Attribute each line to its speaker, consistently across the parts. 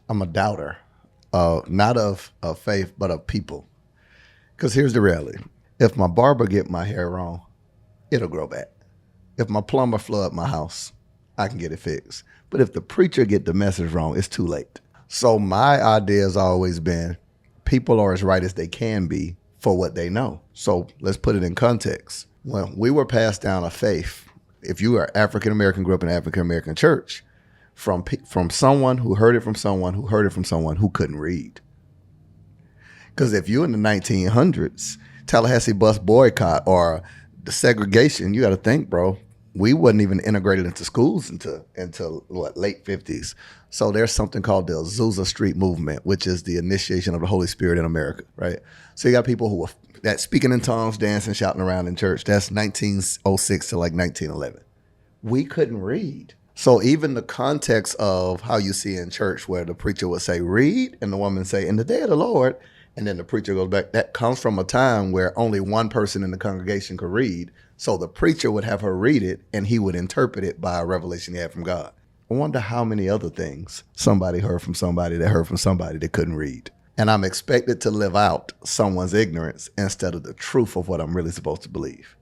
Speaker 1: I'm a doubter, not of faith, but of people. Because here's the reality. If my barber get my hair wrong, it'll grow back. If my plumber flood my house, I can get it fixed. But if the preacher get the message wrong, it's too late. So my idea has always been people are as right as they can be for what they know. So let's put it in context. When we were passed down a faith, if you are African-American, grew up in an African-American church, from someone who heard it from someone who heard it from someone who couldn't read. Because if you in the 1900s, Tallahassee bus boycott or the segregation, you got to think, bro, we wasn't even integrated into schools until what, late 50s. So there's something called the Azusa Street movement, which is the initiation of the Holy Spirit in America, right? So you got people who are that speaking in tongues, dancing, shouting around in church. That's 1906 to like 1911. We couldn't read. So even the context of how you see in church where the preacher would say, read, and the woman say, in the day of the Lord, and then the preacher goes back, that comes from a time where only one person in the congregation could read. So the preacher would have her read it, and he would interpret it by a revelation he had from God. I wonder how many other things somebody heard from somebody that heard from somebody that couldn't read. And I'm expected to live out someone's ignorance instead of the truth of what I'm really supposed to believe.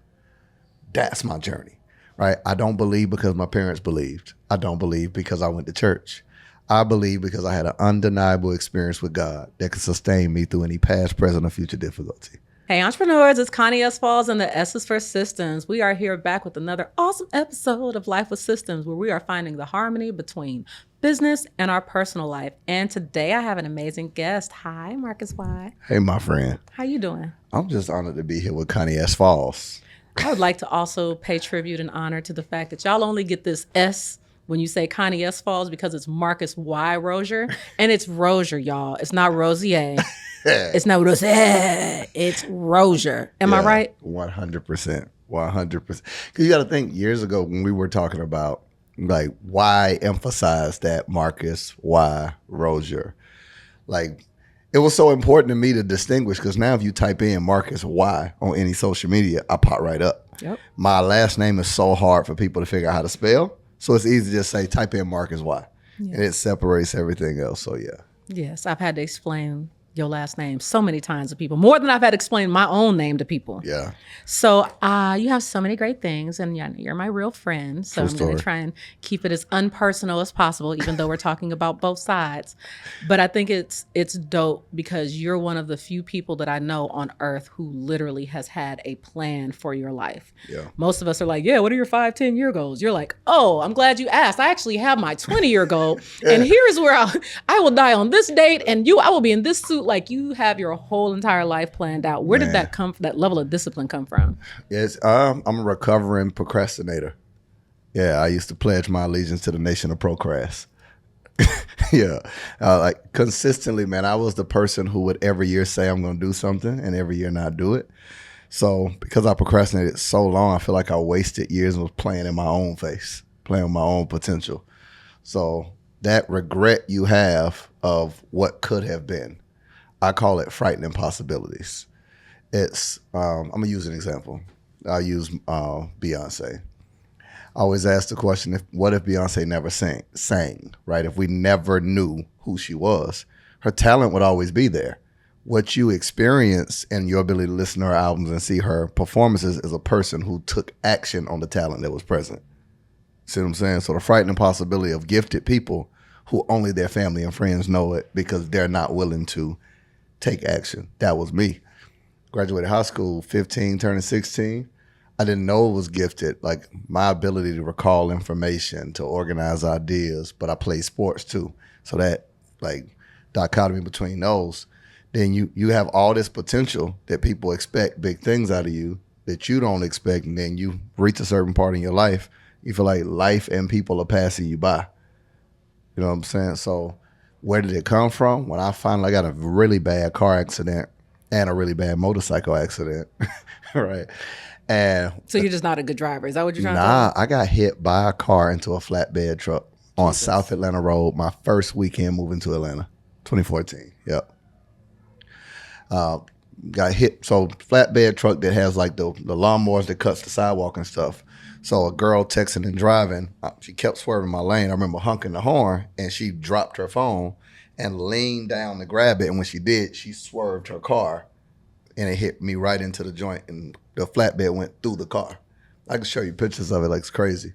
Speaker 1: That's my journey, right? I don't believe because my parents believed. I don't believe because I went to church. I believe because I had an undeniable experience with God that could sustain me through any past, present, or future difficulty.
Speaker 2: Hey, entrepreneurs, it's Connie 𝗔𝗶𝗲 and the S is for Systems. We are here back with another awesome episode of Life with Systems, where we are finding the harmony between business and our personal life. And today I have an amazing guest. Hi, Marcus 𝗏.
Speaker 1: Hey, my friend.
Speaker 2: How you doing?
Speaker 1: I'm just honored to be here with Connie 𝗔𝗶𝗏.
Speaker 2: I would like to also pay tribute and honor to the fact that y'all only get this S when you say Connie 𝗔𝗏𝗏 because it's Marcus 𝗏 Rosier, and it's Rosier, y'all. It's not Rosier. It's not Rosier. It's Rosier. Am I right?
Speaker 1: 100%. 100%. Because you got to think, years ago when we were talking about like why emphasize that Marcus 𝗏 Rosier, like it was so important to me to distinguish, because now if you type in Marcus 𝗏 on any social media, I pop right up.
Speaker 2: Yep.
Speaker 1: My last name is so hard for people to figure out how to spell. So it's easy to just say, type in Marcus 𝗏.
Speaker 2: Yes.
Speaker 1: And it separates everything else. So yeah.
Speaker 2: Yes, I've had to explain your last name so many times to people, more than I've had to explain my own name to people.
Speaker 1: Yeah.
Speaker 2: So you have so many great things, and you're my real friend. So I'm going to try and keep it as unpersonal as possible, even though we're talking about both sides. But I think it's dope because you're one of the few people that I know on earth who literally has had a plan for your life.
Speaker 1: Yeah.
Speaker 2: Most of us are like, yeah, what are your 5-10-year goals? You're like, oh, I'm glad you asked. I actually have my 20-year goal, and here's where I will die on this date, and I will be in this suit. Like, you have your whole entire life planned out. Where did that level of discipline come from?
Speaker 1: Yes, I'm a recovering procrastinator. Yeah, I used to pledge my allegiance to the nation of procrast. Yeah, like consistently, man. I was the person who would every year say I'm going to do something and every year not do it. So because I procrastinated so long, I feel like I wasted years and was playing in my own face, playing with my own potential. So that regret you have of what could have been, I call it frightening possibilities. It's, I'm going to use an example. I'll use Beyonce. I always ask the question, what if Beyonce never sang, right? If we never knew who she was, her talent would always be there. What you experience and your ability to listen to her albums and see her performances is a person who took action on the talent that was present. See what I'm saying? So the frightening possibility of gifted people who only their family and friends know it because they're not willing to take action. That was me. Graduated high school, 15, turning 16. I didn't know it was gifted. Like my ability to recall information, to organize ideas, but I played sports too. So that like dichotomy between those, then you have all this potential that people expect big things out of you that you don't expect. And then you reach a certain part in your life, you feel like life and people are passing you by. You know what I'm saying? So where did it come from? When I finally got a really bad car accident and a really bad motorcycle accident, right? And
Speaker 2: so you're just not a good driver. Is that what you're trying to
Speaker 1: Nah, I got hit by a car into a flatbed truck on South Atlanta Road my first weekend moving to Atlanta, 2014. Yep. Got hit. So flatbed truck that has like the lawnmowers that cuts the sidewalk and stuff. So a girl texting and driving, she kept swerving my lane. I remember honking the horn and she dropped her phone and leaned down to grab it. And when she did, she swerved her car and it hit me right into the joint and the flatbed went through the car. I can show you pictures of it, like it's crazy.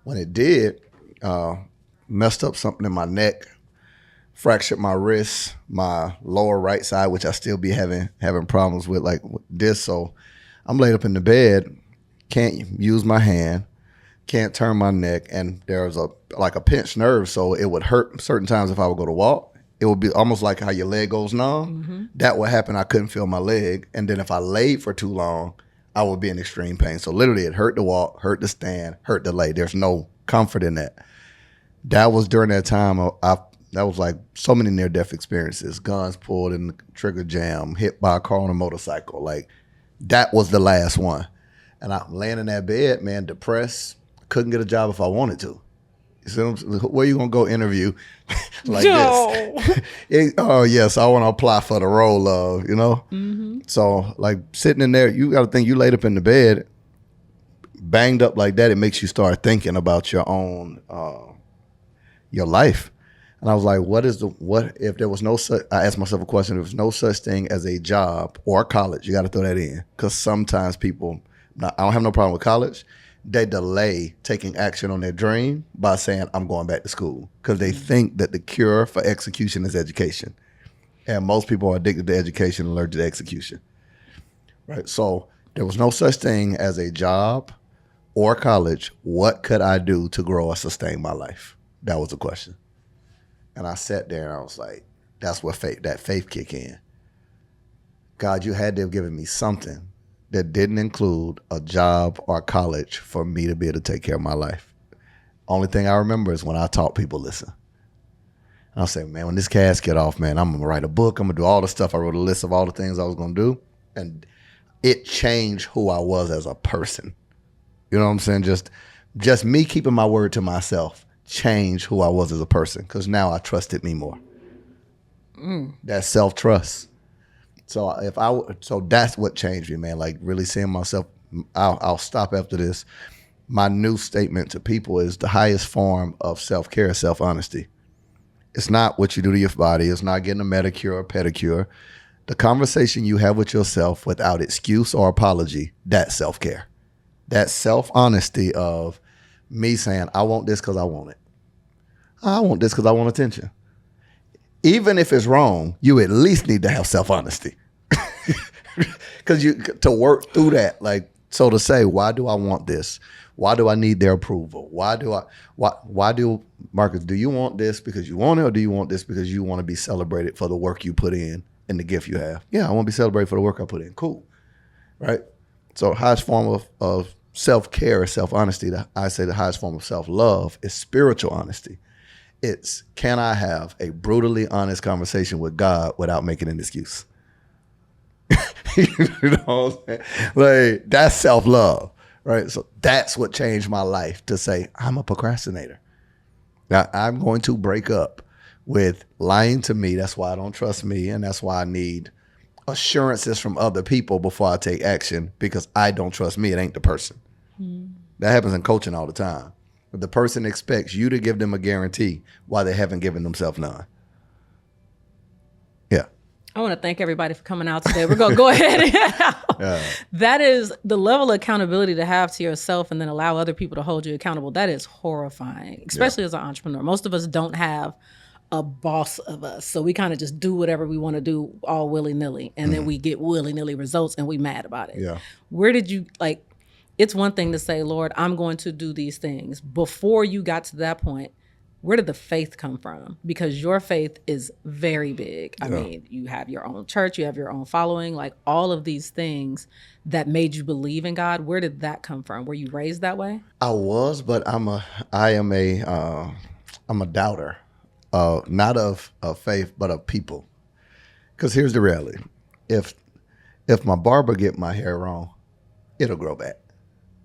Speaker 1: When it did, messed up something in my neck, fractured my wrist, my lower right side, which I still be having problems with, like with this. So I'm laid up in the bed, can't use my hand, can't turn my neck, and there's a pinched nerve, so it would hurt certain times if I would go to walk. It would be almost like how your leg goes numb. Mm-hmm. That would happen. I couldn't feel my leg. And then if I laid for too long, I would be in extreme pain. So literally it hurt to walk, hurt to stand, hurt to lay. There's no comfort in that. That was during that time. That was like so many near-death experiences. Guns pulled in the trigger jam, hit by a car on a motorcycle. Like, that was the last one. And I'm laying in that bed, man, depressed. Couldn't get a job if I wanted to. You see what I'm, where you gonna go interview like this? Oh yes, I want to apply for the role of, you know. Mm-hmm. So like sitting in there, you got to think you laid up in the bed, banged up like that. It makes you start thinking about your own, your life. And I was like, what if there was no such? I asked myself a question: if there was no such thing as a job or college, you got to throw that in, because sometimes people. I don't have no problem with college. They delay taking action on their dream by saying, I'm going back to school, because they think that the cure for execution is education. And most people are addicted to education and allergic to execution. Right? So there was no such thing as a job or college. What could I do to grow or sustain my life? That was the question. And I sat there and I was like, that's where that faith kick in. God, you had to have given me something that didn't include a job or college for me to be able to take care of my life. Only thing I remember is when I taught people listen. And I say, man, when this casket off, man, I'm gonna write a book. I'm gonna do all the stuff. I wrote a list of all the things I was gonna do. And it changed who I was as a person. You know what I'm saying? Just me keeping my word to myself changed who I was as a person, because now I trusted me more. That's self-trust. So that's what changed me, man. Like really seeing myself. I'll stop after this. My new statement to people is the highest form of self-care is self-honesty. It's not what you do to your body. It's not getting a manicure or pedicure. The conversation you have with yourself without excuse or apology, that's self-care. That self-honesty of me saying, I want this because I want it. I want this because I want attention. Even if it's wrong, you at least need to have self-honesty. Because to work through that, like, so to say, why do I want this? Why do I need their approval? Why do Marcus, do you want this because you want it, or do you want this because you want to be celebrated for the work you put in and the gift you have? Yeah, I want to be celebrated for the work I put in. Cool. Right? So highest form of self-care is self-honesty. I say the highest form of self-love is spiritual honesty. It's, can I have a brutally honest conversation with God without making an excuse? You know what I'm saying? Like, that's self-love, right? So that's what changed my life, to say, I'm a procrastinator. Now, I'm going to break up with lying to me. That's why I don't trust me, and that's why I need assurances from other people before I take action, because I don't trust me. It ain't the person. That happens in coaching all the time. The person expects you to give them a guarantee while they haven't given themselves none. Yeah.
Speaker 2: I want to thank everybody for coming out today. We're going to go ahead and that is the level of accountability to have to yourself, and then allow other people to hold you accountable. That is horrifying, especially as an entrepreneur. Most of us don't have a boss of us. So we kind of just do whatever we want to do all willy-nilly. And then we get willy-nilly results and we mad about it.
Speaker 1: Yeah.
Speaker 2: Where did you, like, it's one thing to say, Lord, I'm going to do these things. Before you got to that point, where did the faith come from? Because your faith is very big. I mean, you have your own church, you have your own following, like all of these things that made you believe in God. Where did that come from? Were you raised that way?
Speaker 1: I was, but I'm a doubter, not of faith, but of people. Because here's the reality: if my barber get my hair wrong, it'll grow back.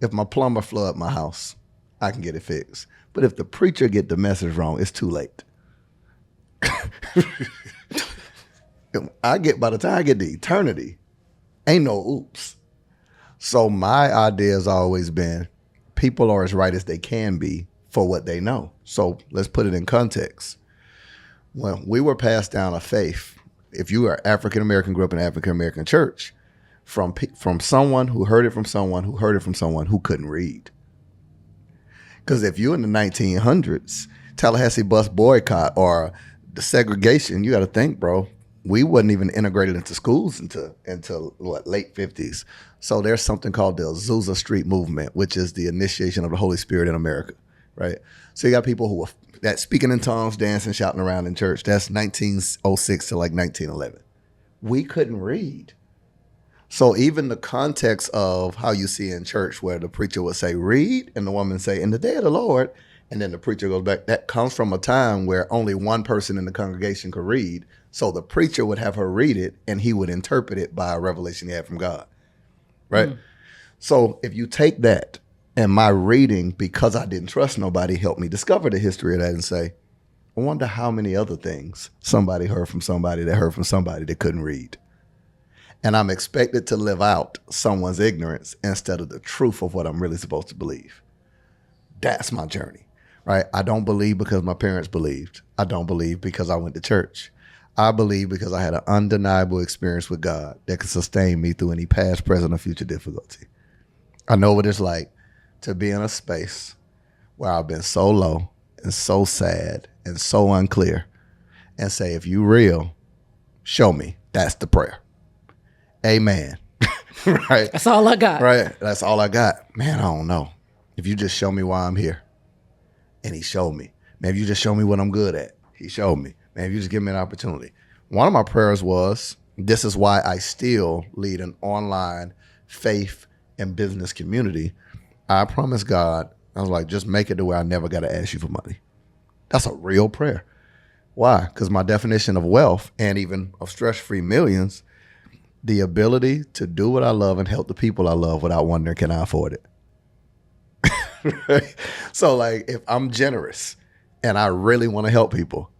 Speaker 1: If my plumber flood my house, I can get it fixed. But if the preacher get the message wrong, it's too late. By the time I get to eternity, ain't no oops. So my idea has always been, people are as right as they can be for what they know. So let's put it in context. when we were passed down a faith, if you are African American, grew up in an African American church, from someone who heard it from someone who heard it from someone who couldn't read. Because if you in the 1900s, Tallahassee bus boycott or the segregation, you got to think, bro, we wasn't even integrated into schools until what, late 50s. So there's something called the Azusa Street movement, which is the initiation of the Holy Spirit in America, right? So you got people who were that speaking in tongues, dancing, shouting around in church. That's 1906 to like 1911. We couldn't read. So even the context of how you see in church where the preacher would say, read, and the woman say, in the day of the Lord, and then the preacher goes back, that comes from a time where only one person in the congregation could read. So the preacher would have her read it, and he would interpret it by a revelation he had from God, right? Mm. So if you take that, and my reading, because I didn't trust nobody, helped me discover the history of that and say, I wonder how many other things somebody heard from somebody that heard from somebody that couldn't read. And I'm expected to live out someone's ignorance instead of the truth of what I'm really supposed to believe. That's my journey, right? I don't believe because my parents believed. I don't believe because I went to church. I believe because I had an undeniable experience with God that could sustain me through any past, present, or future difficulty. I know what it's like to be in a space where I've been so low and so sad and so unclear and say, if you real, show me. That's the prayer. Amen. Right?
Speaker 2: That's all I got.
Speaker 1: Right? That's all I got. Man, I don't know. If you just show me why I'm here. And he showed me. Man, if you just show me what I'm good at. He showed me. Man, if you just give me an opportunity. One of my prayers was, this is why I still lead an online faith and business community. I promised God, I was like, just make it to where I never got to ask you for money. That's a real prayer. Why? Because my definition of wealth and even of stress-free millions, the ability to do what I love and help the people I love without wondering, can I afford it? Right? So like, if I'm generous and I really want to help people,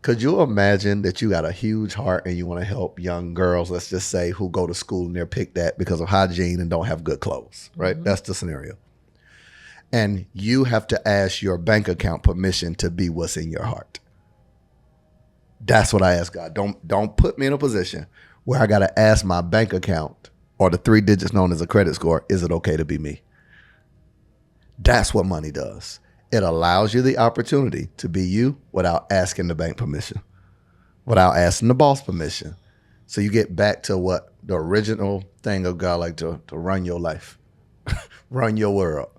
Speaker 1: could you imagine that you got a huge heart and you want to help young girls, let's just say, who go to school and they're picked at because of hygiene and don't have good clothes, right? Mm-hmm. That's the scenario. And you have to ask your bank account permission to be what's in your heart. That's what I ask God. Don't put me in a position where I got to ask my bank account or the 3 digits known as a credit score, is it okay to be me? That's what money does. It allows you the opportunity to be you without asking the bank permission, without asking the boss permission. So you get back to what the original thing of God, like to run your life, run your world.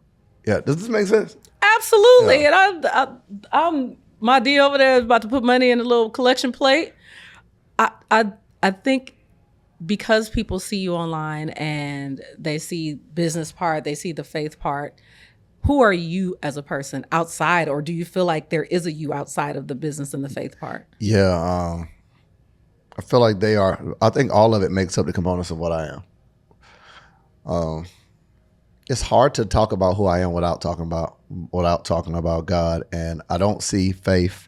Speaker 1: Yeah, does this make sense?
Speaker 2: Absolutely. Yeah. And I'm my D over there is about to put money in a little collection plate. I think because people see you online and they see business part, they see the faith part, who are you as a person outside, or do you feel like there is a you outside of the business and the faith part?
Speaker 1: Yeah, I feel like they are. I think all of it makes up the components of what I am. It's hard to talk about who I am without talking about God, and I don't see faith.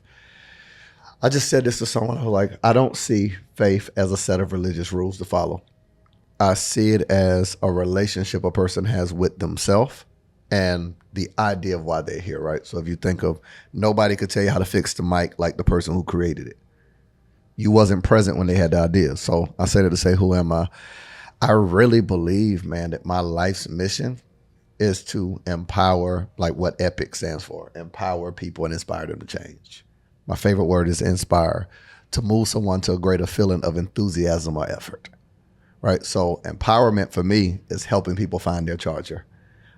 Speaker 1: I just said this to someone who I don't see faith as a set of religious rules to follow. I see it as a relationship a person has with themselves and the idea of why they're here, right? So if you think of, nobody could tell you how to fix the mic like the person who created it. You wasn't present when they had the idea. So I say that to say, who am I? I really believe, man, that my life's mission is to empower, like what 𝗵 stands for, empower people and inspire them to change. My favorite word is inspire, to move someone to a greater feeling of enthusiasm or effort, right? So empowerment for me is helping people find their charger.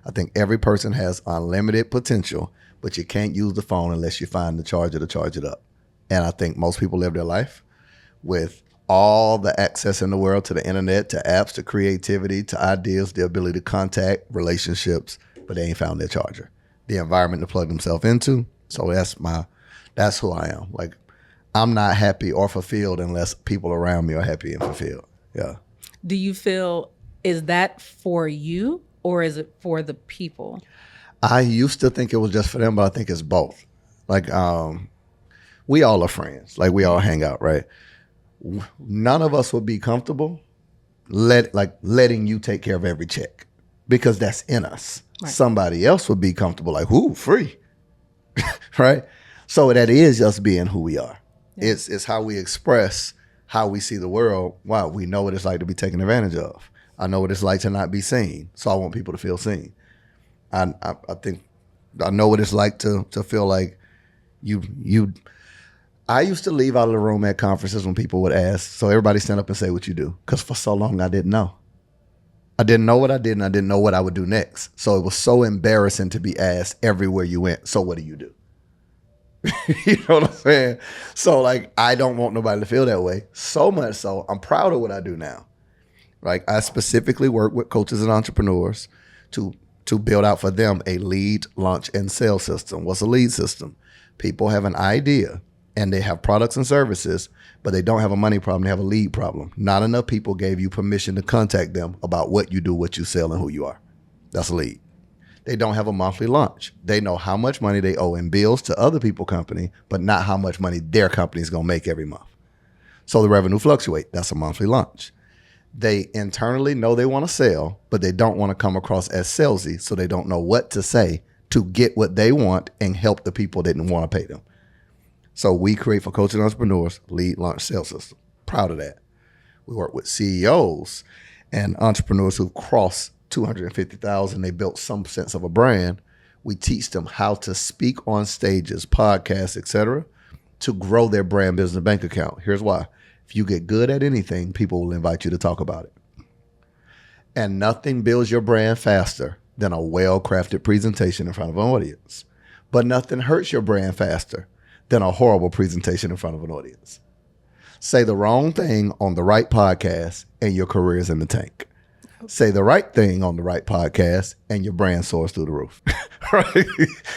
Speaker 1: I think every person has unlimited potential, but you can't use the phone unless you find the charger to charge it up. And I think most people live their life with all the access in the world to the internet, to apps, to creativity, to ideas, the ability to contact, relationships, but they ain't found their charger, the environment to plug themselves into. So that's who I am. Like, I'm not happy or fulfilled unless people around me are happy and fulfilled. Yeah.
Speaker 2: Do you feel, is that for you or is it for the people?
Speaker 1: I used to think it was just for them, but I think it's both. Like, we all are friends. Like, we all hang out, right? None of us would be comfortable letting you take care of every check because that's in us. Right. Somebody else would be comfortable like, ooh, free, right? So that is just being who we are.
Speaker 2: Yeah.
Speaker 1: It's how we express how we see the world. Wow, we know what it's like to be taken advantage of. I know what it's like to not be seen. So I want people to feel seen. I think I know what it's like to feel like I used to leave out of the room at conferences when people would ask, so everybody stand up and say what you do. Because for so long, I didn't know. I didn't know what I did, and I didn't know what I would do next. So it was so embarrassing to be asked everywhere you went, so what do you do? You know what I'm saying? So like, I don't want nobody to feel that way. So much so, I'm proud of what I do now. Like, I specifically work with coaches and entrepreneurs to build out for them a lead, launch, and sales system. What's a lead system? People have an idea and they have products and services, but they don't have a money problem. They have a lead problem. Not enough people gave you permission to contact them about what you do, what you sell, and who you are. That's a lead. They don't have a monthly launch. They know how much money they owe in bills to other people's company, but not how much money their company is going to make every month. So the revenue fluctuates. That's a monthly launch. They internally know they want to sell, but they don't want to come across as salesy, so they don't know what to say to get what they want and help the people that didn't want to pay them. So we create for coaches and entrepreneurs lead, launch, sales system. Proud of that. We work with CEOs and entrepreneurs who've crossed 250,000. They built some sense of a brand. We teach them how to speak on stages, podcasts, etc., to grow their brand business bank account. Here's why. If you get good at anything, people will invite you to talk about it. And nothing builds your brand faster than a well-crafted presentation in front of an audience. But nothing hurts your brand faster than a horrible presentation in front of an audience. Say the wrong thing on the right podcast and your career is in the tank. Say the right thing on the right podcast and your brand soars through the roof. Right?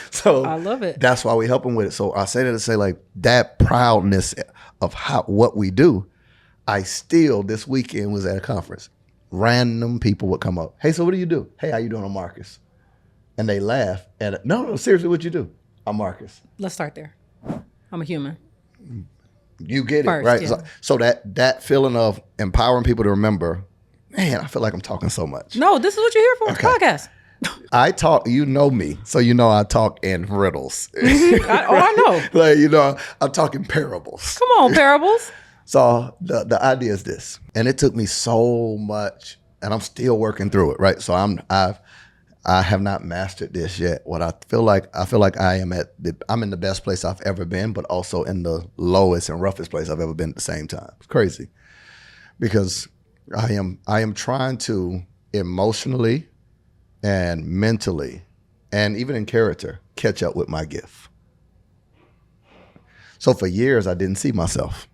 Speaker 1: So
Speaker 2: I love it.
Speaker 1: That's why we help them with it. So I say that to say, like, that proudness of what we do. I still, this weekend, was at a conference. Random people would come up. Hey, so what do you do? Hey, how you doing? I'm Marcus. And they laugh at it. No, seriously, what you do? I'm Marcus.
Speaker 2: Let's start there. I'm a human.
Speaker 1: You get
Speaker 2: First,
Speaker 1: it, right?
Speaker 2: yeah.
Speaker 1: So that feeling of empowering people to remember, man, I feel like I'm talking so much.
Speaker 2: No, this is what you're here for.
Speaker 1: Okay.
Speaker 2: Podcast.
Speaker 1: I talk, you know me, so you know I talk in riddles.
Speaker 2: I know.
Speaker 1: Like, you know, I'm talking parables.
Speaker 2: Come on, parables.
Speaker 1: So the idea is this, and it took me so much, and I'm still working through it, right? So I have not mastered this yet. What I feel like I'm in the best place I've ever been, but also in the lowest and roughest place I've ever been at the same time. It's crazy, because I am trying to emotionally and mentally and even in character catch up with my gift. So for years I didn't see myself.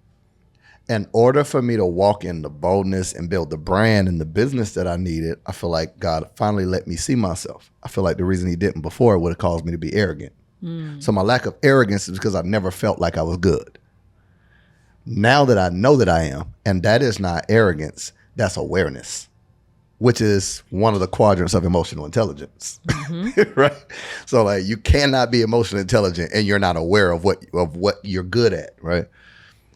Speaker 1: In order for me to walk in the boldness and build the brand and the business that I needed, I feel like God finally let me see myself. I feel like the reason he didn't before would have caused me to be arrogant. So my lack of arrogance is because I never felt like I was good. Now that I know that I am, and that is not arrogance, that's awareness, which is one of the quadrants of emotional intelligence, right? So like, you cannot be emotionally intelligent and you're not aware of what you're good at, right?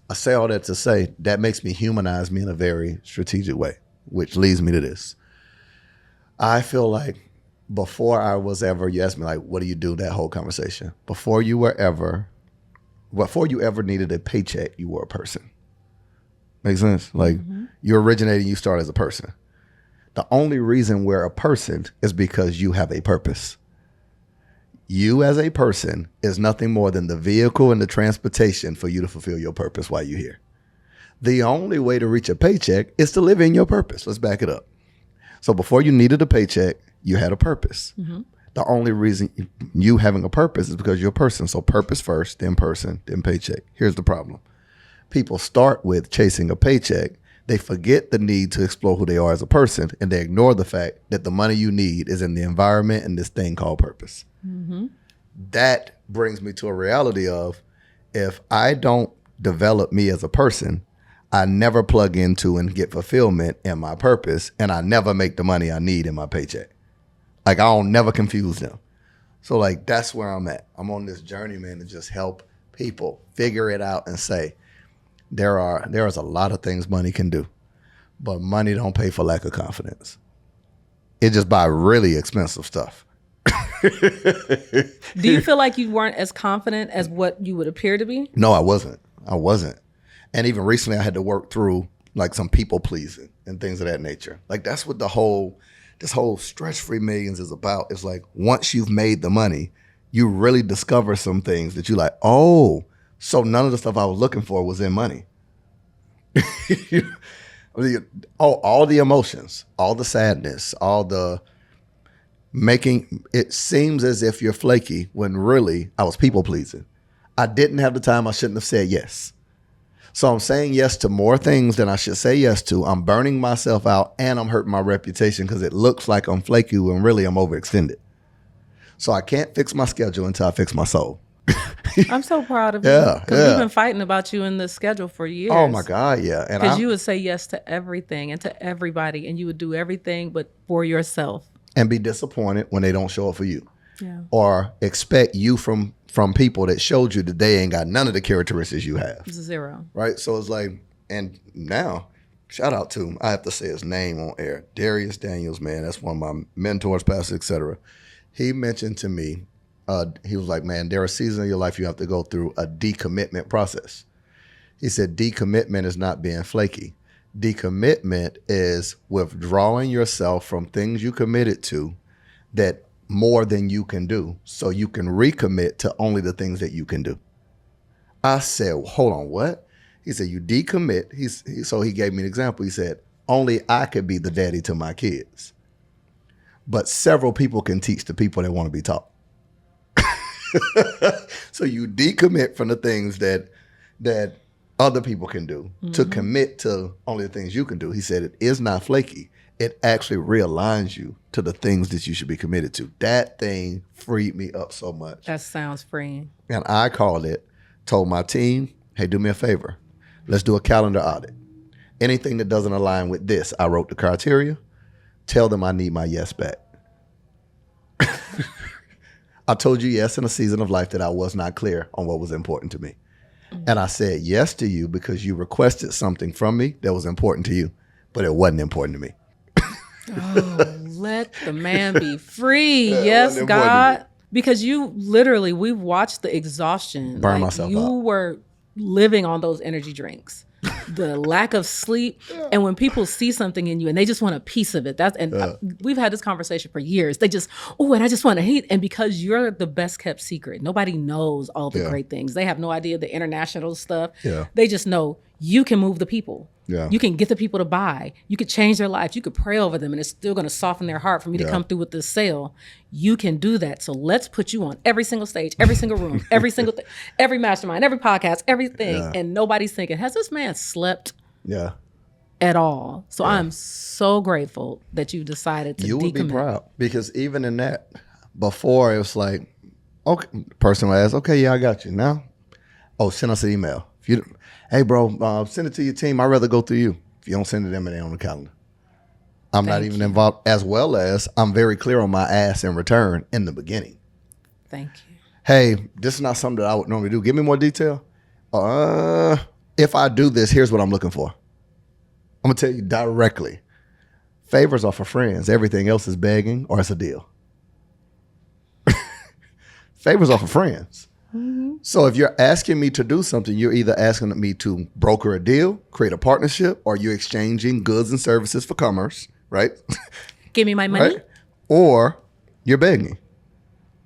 Speaker 1: I say all that to say that makes me humanize me in a very strategic way, which leads me to this. I feel like before you asked me, like, what do you do, that whole conversation, before you ever needed a paycheck, you were a person. Make sense? Like, you originated, you start as a person. The only reason we're a person is because you have a purpose. You as a person is nothing more than the vehicle and the transportation for you to fulfill your purpose while you're here. The only way to reach a paycheck is to live in your purpose. Let's back it up. So before you needed a paycheck, you had a purpose. The only reason you having a purpose is because you're a person. So purpose first, then person, then paycheck. Here's the problem. People start with chasing a paycheck. They forget the need to explore who they are as a person, and they ignore the fact that the money you need is in the environment and this thing called purpose. That brings me to a reality of, if I don't develop me as a person, I never plug into and get fulfillment in my purpose, and I never make the money I need in my paycheck. Like, I don't never confuse them. So like, that's where I'm at. I'm on this journey, man, to just help people figure it out and say, there is a lot of things money can do, but money don't pay for lack of confidence. It just buy really expensive stuff.
Speaker 2: Do you feel like you weren't as confident as what you would appear to be?
Speaker 1: No, I wasn't. I wasn't. And even recently I had to work through like some people pleasing and things of that nature. Like that's what this whole stress-free millions is about. It's like once you've made the money, you really discover some things that you like, oh, so none of the stuff I was looking for was in money. All the emotions, all the sadness, all the making it seems as if you're flaky when really I was people pleasing. I didn't have the time. I shouldn't have said yes. So I'm saying yes to more things than I should say yes to. I'm burning myself out and I'm hurting my reputation because it looks like I'm flaky when really I'm overextended. So I can't fix my schedule until I fix my soul.
Speaker 2: I'm so proud of you. Because we've been fighting about you in the schedule for years.
Speaker 1: Oh my God, yeah.
Speaker 2: Because you would say yes to everything and to everybody, and you would do everything but for yourself.
Speaker 1: And be disappointed when they don't show up for you.
Speaker 2: Yeah.
Speaker 1: Or expect you from people that showed you that they ain't got none of the characteristics you have.
Speaker 2: Zero.
Speaker 1: Right? So it's like, and now, shout out to him. I have to say his name on air. Darius Daniels, man. That's one of my mentors, pastors, etc. He mentioned to me, he was like, man, there are seasons in your life you have to go through a decommitment process. He said, decommitment is not being flaky. Decommitment is withdrawing yourself from things you committed to that more than you can do, so you can recommit to only the things that you can do. I said, well, hold on, what? He said, you decommit. So he gave me an example. He said, only I could be the daddy to my kids. But several people can teach the people that want to be taught. So you decommit from the things that other people can do to commit to only the things you can do. He said it is not flaky. It actually realigns you to the things that you should be committed to. That thing freed me up so much.
Speaker 2: That sounds freeing.
Speaker 1: And I told my team, hey, do me a favor. Let's do a calendar audit. Anything that doesn't align with this, I wrote the criteria. Tell them I need my yes back. I told you yes in a season of life that I was not clear on what was important to me. And I said yes to you because you requested something from me that was important to you, but it wasn't important to me.
Speaker 2: Oh, let the man be free. Yes, God. Because you literally, we watched the exhaustion.
Speaker 1: Burn myself out.
Speaker 2: You were living on those energy drinks. The lack of sleep. And when people see something in you and they just want a piece of it, we've had this conversation for years. They just, and I just want to hate. And because you're the best kept secret, nobody knows all the great things. They have no idea the international stuff. Yeah. They just know you can move the people. Yeah. You can get the people to buy. You could change their life. You could pray over them and it's still going to soften their heart for me to come through with this sale. You can do that. So let's put you on every single stage, every single room, every single thing, every mastermind, every podcast, everything. Yeah. And nobody's thinking, has this man slept at all? So I'm so grateful that you decided to
Speaker 1: would be proud. Because even in that, before it was like, okay, person would ask, okay, yeah, I got you. Now, send us an email. Hey, bro, send it to your team. I'd rather go through you. If you don't send it to them, it ain't on the calendar. I'm not even involved, as well as I'm very clear on my ask in return in the beginning.
Speaker 2: Thank you.
Speaker 1: Hey, this is not something that I would normally do. Give me more detail. If I do this, here's what I'm looking for. I'm going to tell you directly. Favors are for friends. Everything else is begging or it's a deal. Favors are for friends. Mm-hmm. So if you're asking me to do something, you're either asking me to broker a deal, create a partnership, or you're exchanging goods and services for commerce, right?
Speaker 2: Give me my money.
Speaker 1: Right? Or you're begging.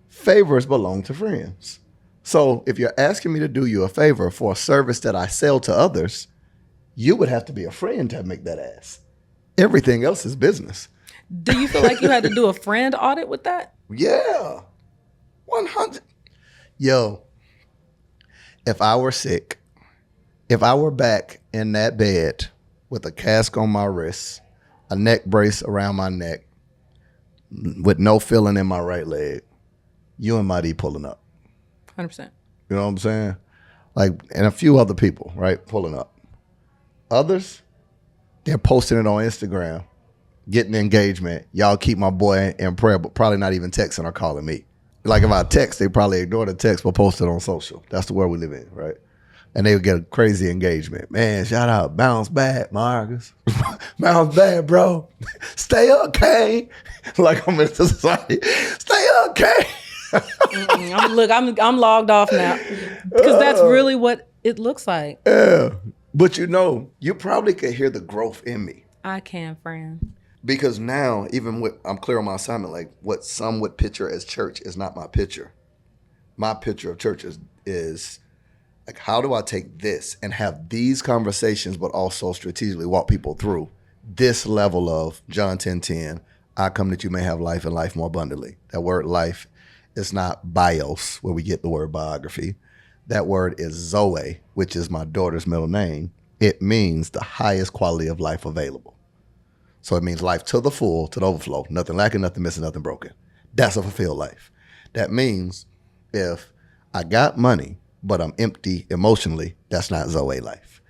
Speaker 1: Favors belong to friends. So if you're asking me to do you a favor for a service that I sell to others, you would have to be a friend to make that ask. Everything else is business.
Speaker 2: Do you feel like you had to do a friend audit with that?
Speaker 1: Yeah. 100. Yo, if I were sick, if I were back in that bed with a cast on my wrist, a neck brace around my neck, with no feeling in my right leg, you and Mighty pulling up.
Speaker 2: 100%.
Speaker 1: You know what I'm saying? Like, and a few other people, right, pulling up. Others, they're posting it on Instagram, getting engagement. Y'all keep my boy in prayer, but probably not even texting or calling me. Like if I text, they probably ignore the text but post it on social. That's the world we live in, right? And they would get a crazy engagement. Man, shout out, bounce back, Marcus. Bounce back, bro. Stay up, Kane. Like I'm in society. Stay up, Kane.
Speaker 2: I'm logged off now. Because that's really what it looks like.
Speaker 1: Yeah. But you probably could hear the growth in me.
Speaker 2: I can, friend.
Speaker 1: Because now, even with, I'm clear on my assignment, like what some would picture as church is not my picture. My picture of church is like, how do I take this and have these conversations, but also strategically walk people through this level of John 10:10, I come that you may have life and life more abundantly. That word life is not bios, where we get the word biography. That word is Zoe, which is my daughter's middle name. It means the highest quality of life available. So it means life to the full, to the overflow, nothing lacking, nothing missing, nothing broken. That's a fulfilled life. That means if I got money, but I'm empty emotionally, that's not Zoe life.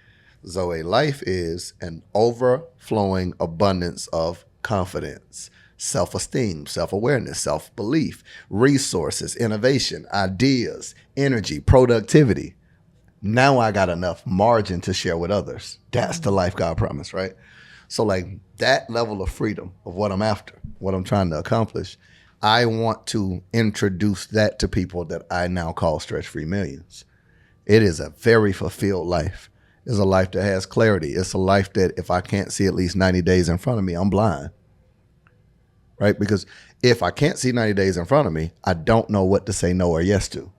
Speaker 1: Zoe life is an overflowing abundance of confidence, self-esteem, self-awareness, self-belief, resources, innovation, ideas, energy, productivity. Now I got enough margin to share with others. That's the life God promised, right? So like that level of freedom of what I'm after, what I'm trying to accomplish, I want to introduce that to people that I now call stress-free millions. It is a very fulfilled life. It's a life that has clarity. It's a life that if I can't see at least 90 days in front of me, I'm blind. Right? Because if I can't see 90 days in front of me, I don't know what to say no or yes to.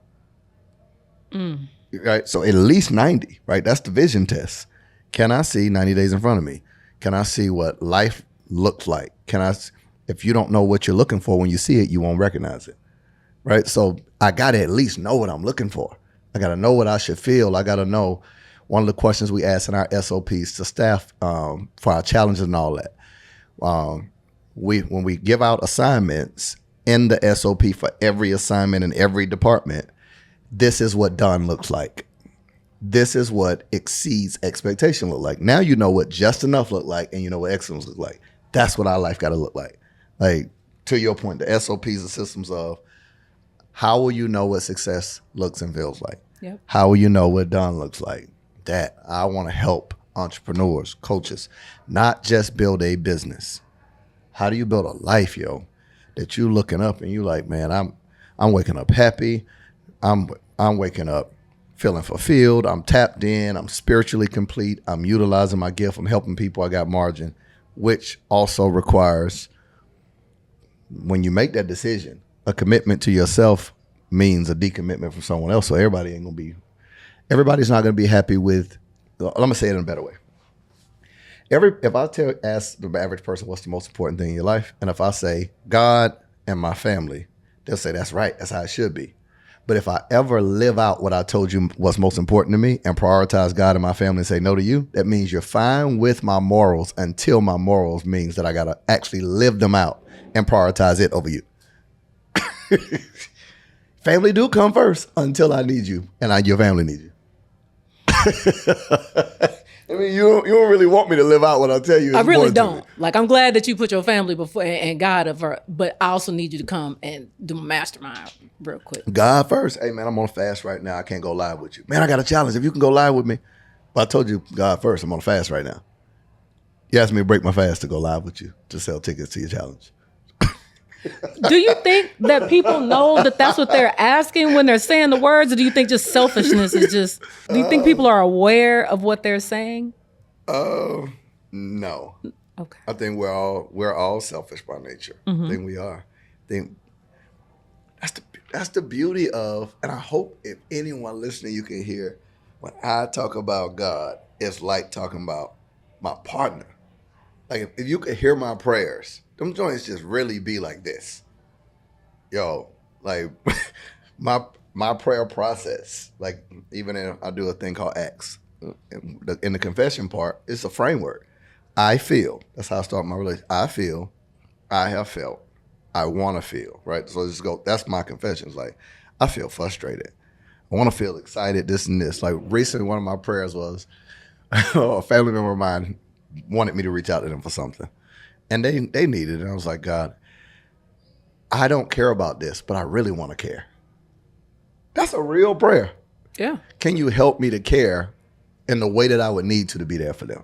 Speaker 1: Right? So at least 90, right? That's the vision test. Can I see 90 days in front of me? Can I see what life looks like? If you don't know what you're looking for when you see it, you won't recognize it. Right? So I got to at least know what I'm looking for. I got to know what I should feel. I got to know. One of the questions we ask in our SOPs to staff for our challenges and all that, when we give out assignments in the SOP for every assignment in every department, this is what done looks like. This is what exceeds expectation look like. Now you know what just enough look like, and you know what excellence look like. That's what our life got to look like. Like, to your point, the SOPs are systems of how will you know what success looks and feels like?
Speaker 2: Yep.
Speaker 1: How will you know what done looks like? That I want to help entrepreneurs, coaches, not just build a business. How do you build a life, yo, that you looking up and you like, man, I'm waking up happy. I'm waking up feeling fulfilled. I'm tapped in. I'm spiritually complete. I'm utilizing my gift. I'm helping people. I got margin, which also requires, when you make that decision, a commitment to yourself means a decommitment from someone else. So everybody's not going to be happy with, I'm going to say it in a better way. If I ask the average person what's the most important thing in your life, and if I say God and my family, they'll say that's right, that's how it should be. But if I ever live out what I told you was most important to me and prioritize God and my family and say no to you, that means you're fine with my morals until my morals means that I got to actually live them out and prioritize it over you. Family do come first until I need you and your family needs you. I mean, you don't really want me to live out what I tell you.
Speaker 2: I really don't. Like, I'm glad that you put your family before and God over, but I also need you to come and do my mastermind real quick.
Speaker 1: God first. Hey, man, I'm on a fast right now. I can't go live with you. Man, I got a challenge. If you can go live with me. But I told you God first. I'm on a fast right now. You asked me to break my fast to go live with you to sell tickets to your challenge.
Speaker 2: Do you think that people know that that's what they're asking when they're saying the words? Or do you think just selfishness is just, do you think people are aware of what they're saying?
Speaker 1: No.
Speaker 2: Okay.
Speaker 1: I think we're all selfish by nature. I think we are. I think that's the beauty of, and I hope if anyone listening, you can hear when I talk about God, it's like talking about my partner. Like if you could hear my prayers, them joints just really be like this. Yo, like my prayer process, like even I do a thing called 𝗥cie. In the confession part, it's a framework. I feel, that's how I start my relationship. I feel, I have felt, I want to feel, right? So just go, that's my confessions. Like, I feel frustrated. I want to feel excited, this and this. Like recently, one of my prayers was a family member of mine wanted me to reach out to them for something. And they needed it. And I was like, God, I don't care about this, but I really want to care. That's a real prayer.
Speaker 2: Yeah. Can
Speaker 1: you help me to care in the way that I would need to be there for them?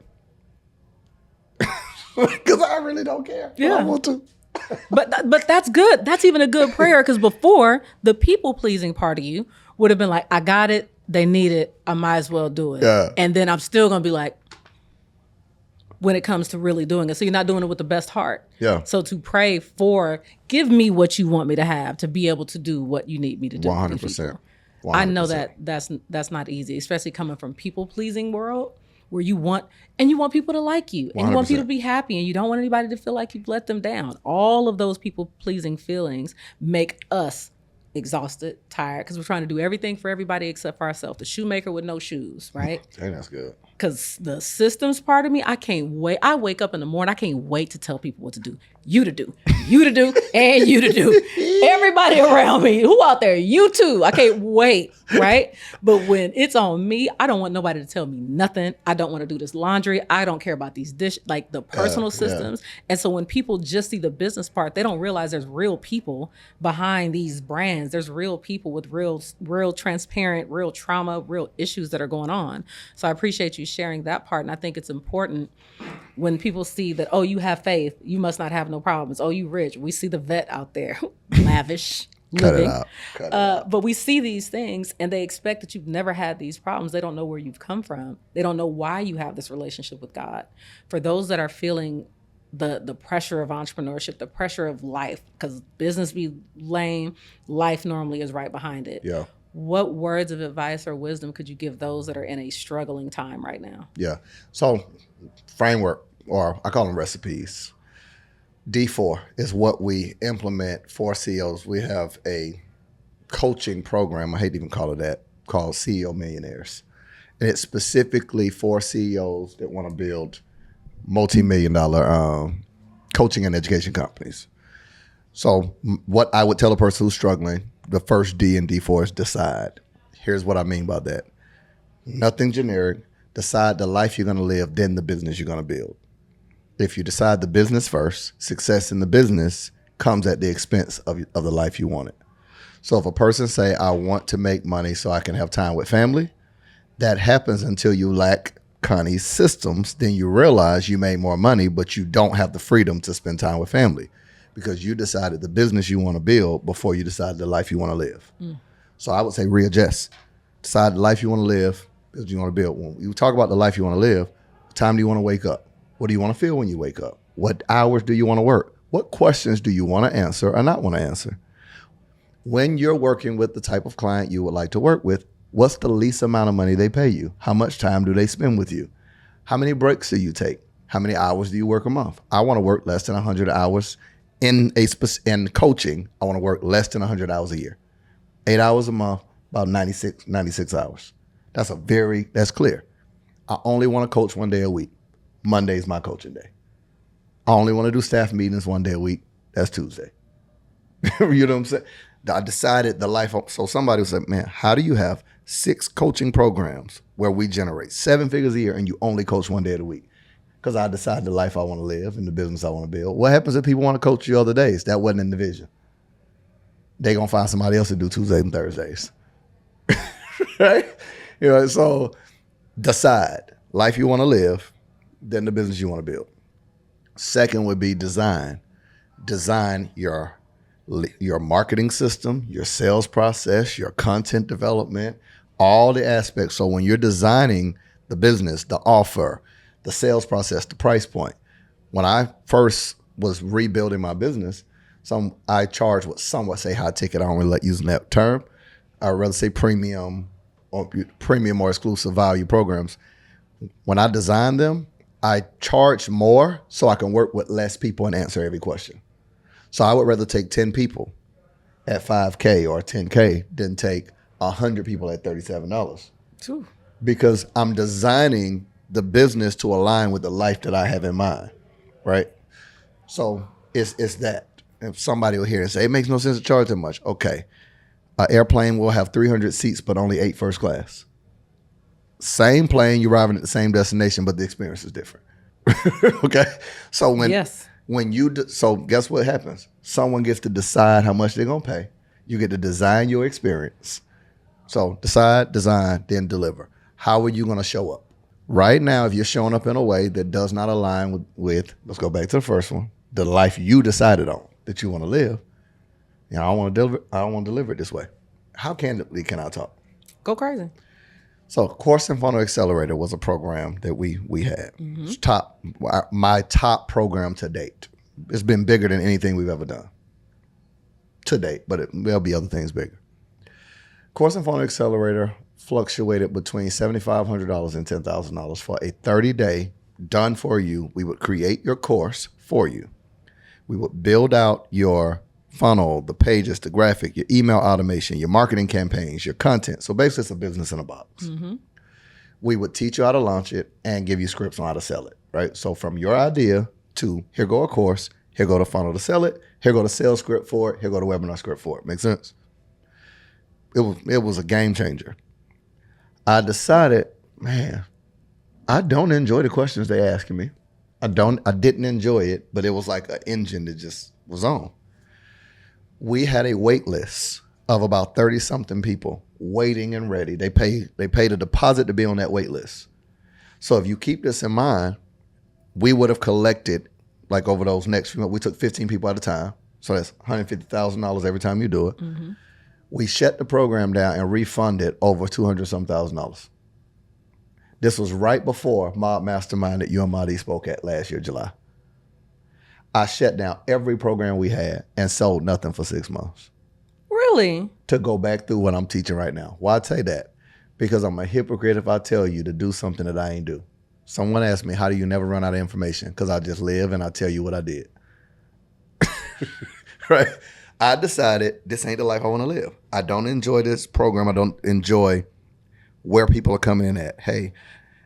Speaker 1: Because I really don't care. Yeah. I want to.
Speaker 2: but that's good. That's even a good prayer, because before, the people-pleasing part of you would have been like, I got it. they need it, I might as well do it.
Speaker 1: Yeah.
Speaker 2: And then I'm still going to be like, when it comes to really doing it. So you're not doing it with the best heart.
Speaker 1: Yeah.
Speaker 2: So to pray for, give me what you want me to have to be able to do what you need me to do.
Speaker 1: 100%.
Speaker 2: I know that's not easy, especially coming from people-pleasing world where you want people to like you and
Speaker 1: 100%.
Speaker 2: you want people to be happy and you don't want anybody to feel like you've let them down. All of those people-pleasing feelings make us exhausted, tired, because we're trying to do everything for everybody except for ourselves. The shoemaker with no shoes, right?
Speaker 1: Dang, that's good.
Speaker 2: Because the systems part of me, I can't wait. I wake up in the morning, I can't wait to tell people what to do. You to do, you to do, and you to do. Everybody around me, who out there? You too. I can't wait, right? But when it's on me, I don't want nobody to tell me nothing. I don't want to do this laundry. I don't care about these dishes, like the personal systems. And so when people just see the business part, they don't realize there's real people behind these brands. There's real people with real transparent, real trauma, real issues that are going on. So I appreciate you sharing that part. And I think it's important when people see that, oh, you have faith, you must not have no problems. Oh, you rich. We see the vet out there, lavish living.
Speaker 1: Cut it out.
Speaker 2: But we see these things and they expect that you've never had these problems. They don't know where you've come from. They don't know why you have this relationship with God. For those that are feeling the pressure of entrepreneurship, the pressure of life, because business be lame, life normally is right behind it.
Speaker 1: Yeah.
Speaker 2: What words of advice or wisdom could you give those that are in a struggling time right now?
Speaker 1: Yeah. So framework, or I call them recipes. D4 is what we implement for CEOs. We have a coaching program, I hate to even call it that, called CEO Millionaires. And it's specifically for CEOs that want to build multi-million-dollar coaching and education companies. So what I would tell a person who's struggling, the first D in D4 is decide. Here's what I mean by that. Nothing generic. Decide the life you're going to live, then the business you're going to build. If you decide the business first, success in the business comes at the expense of the life you wanted. So if a person say, I want to make money so I can have time with family, that happens until you lack Connie's systems. Then you realize you made more money, but you don't have the freedom to spend time with family because you decided the business you want to build before you decided the life you want to live. So I would say readjust. Decide the life you want to live, business you want to build. When you talk about the life you want to live, what time do you want to wake up? What do you want to feel when you wake up? What hours do you want to work? What questions do you want to answer or not want to answer? When you're working with the type of client you would like to work with, what's the least amount of money they pay you? How much time do they spend with you? How many breaks do you take? How many hours do you work a month? I want to work less than 100 hours in coaching. I want to work less than 100 hours a year. 8 hours a month, about 96 hours. That's clear. I only want to coach one day a week. Monday's my coaching day. I only want to do staff meetings one day a week. That's Tuesday. You know what I'm saying? I decided the life. So somebody was like, man, how do you have 6 coaching programs where we generate 7 figures a year and you only coach one day of the week? Because I decided the life I want to live and the business I want to build. What happens if people want to coach you other days? That wasn't in the vision. They're going to find somebody else to do Tuesdays and Thursdays. Right? You know, so decide life you want to live, then the business you want to build. Second would be design. Design your marketing system, your sales process, your content development, all the aspects. So when you're designing the business, the offer, the sales process, the price point. When I first was rebuilding my business, I charged what some would say high ticket. I don't really like using that term. I'd rather say premium or exclusive value programs. When I designed them, I charge more so I can work with less people and answer every question. So I would rather take 10 people at $5K or $10K than take 100 people at $37.
Speaker 2: Ooh.
Speaker 1: Because I'm designing the business to align with the life that I have in mind, right? So it's that. If somebody will hear and say, it makes no sense to charge that much. Okay, an airplane will have 300 seats, but only 8 first class. Same plane, you're arriving at the same destination, but the experience is different. Okay? So so guess what happens? Someone gets to decide how much they're going to pay. You get to design your experience. So decide, design, then deliver. How are you going to show up? Right now, if you're showing up in a way that does not align with, let's go back to the first one, the life you decided on that you want to live, I don't want to deliver it this way. How candidly can I talk?
Speaker 2: Go crazy.
Speaker 1: So Course and Funnel Accelerator was a program that we had.
Speaker 2: Mm-hmm.
Speaker 1: It's my top program to date. It's been bigger than anything we've ever done to date, but there'll be other things bigger. Course and Funnel Accelerator fluctuated between $7,500 and $10,000 for a 30-day done for you. We would create your course for you. We would build out your funnel, the pages, the graphic, your email automation, your marketing campaigns, your content. So basically it's a business in a box.
Speaker 2: Mm-hmm.
Speaker 1: We would teach you how to launch it and give you scripts on how to sell it, right? So from your idea to here go a course, here go the funnel to sell it, here go the sales script for it, here go the webinar script for it. Make sense? It was a game changer. I decided, man, I don't enjoy the questions they asking me. I didn't enjoy it, but it was like an engine that just was on. We had a wait list of about 30-something people waiting and ready. They paid a deposit to be on that wait list. So if you keep this in mind, we would have collected, like over those next few months, we took 15 people at a time. So that's $150,000 every time you do it.
Speaker 2: Mm-hmm.
Speaker 1: We shut the program down and refunded over $200,000. This was right before Mob Mastermind that you and Mahdi spoke at last year, July. I shut down every program we had and sold nothing for 6 months.
Speaker 2: Really?
Speaker 1: To go back through what I'm teaching right now. Why I say that? Because I'm a hypocrite if I tell you to do something that I ain't do. Someone asked me, how do you never run out of information? Because I just live and I tell you what I did. Right? I decided this ain't the life I want to live. I don't enjoy this program. I don't enjoy where people are coming in at. Hey,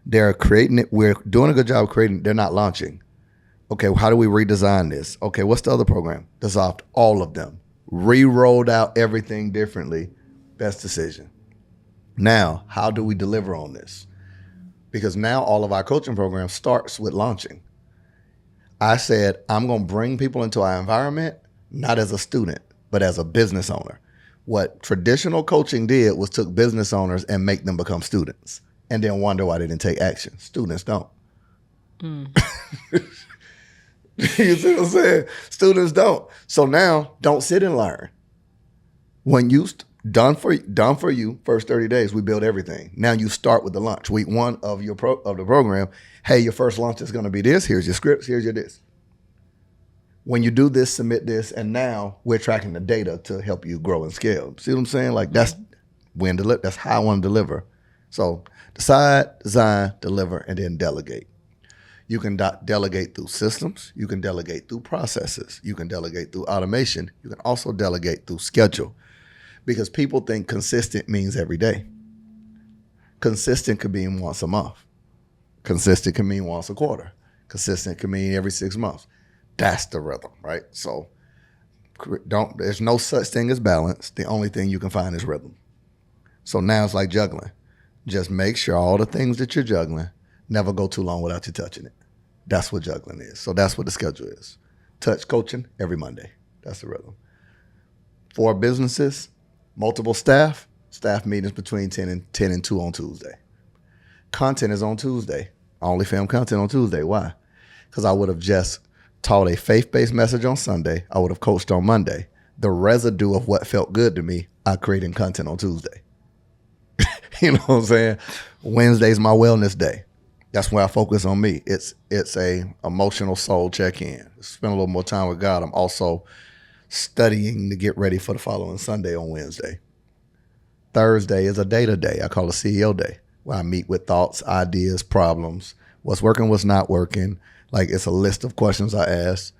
Speaker 1: they're creating it. We're doing a good job creating it. They're not launching. Okay, how do we redesign this? Okay, what's the other program? Dissolved all of them. Re-rolled out everything differently. Best decision. Now, how do we deliver on this? Because now all of our coaching program starts with launching. I said, I'm going to bring people into our environment, not as a student, but as a business owner. What traditional coaching did was took business owners and make them become students and then wonder why they didn't take action. Students don't. You see what I'm saying? Students don't. So now don't sit and learn. When you done for you first 30 days, we build everything. Now you start with the launch. Week one of the program, hey, your first launch is going to be this. Here's your scripts. Here's your this. When you do this, submit this, and now we're tracking the data to help you grow and scale. See what I'm saying? Like that's how I want to deliver. So decide, design, deliver, and then delegate. You can delegate through systems. You can delegate through processes. You can delegate through automation. You can also delegate through schedule. Because people think consistent means every day. Consistent could mean once a month. Consistent can mean once a quarter. Consistent can mean every 6 months. That's the rhythm, right? So there's no such thing as balance. The only thing you can find is rhythm. So now it's like juggling. Just make sure all the things that you're juggling never go too long without you touching it. That's what juggling is. So that's what the schedule is. Touch coaching every Monday. That's the rhythm. 4 businesses, multiple staff meetings between 10 and 2 on Tuesday. Content is on Tuesday. I only film content on Tuesday. Why? Because I would have just taught a faith-based message on Sunday. I would have coached on Monday. The residue of what felt good to me, I created content on Tuesday. You know what I'm saying? Wednesday's my wellness day. That's where I focus on me. It's a emotional soul check-in. Spend a little more time with God. I'm also studying to get ready for the following Sunday on Wednesday. Thursday is a data day. I call it CEO day, where I meet with thoughts, ideas, problems, what's working, what's not working. Like it's a list of questions I ask.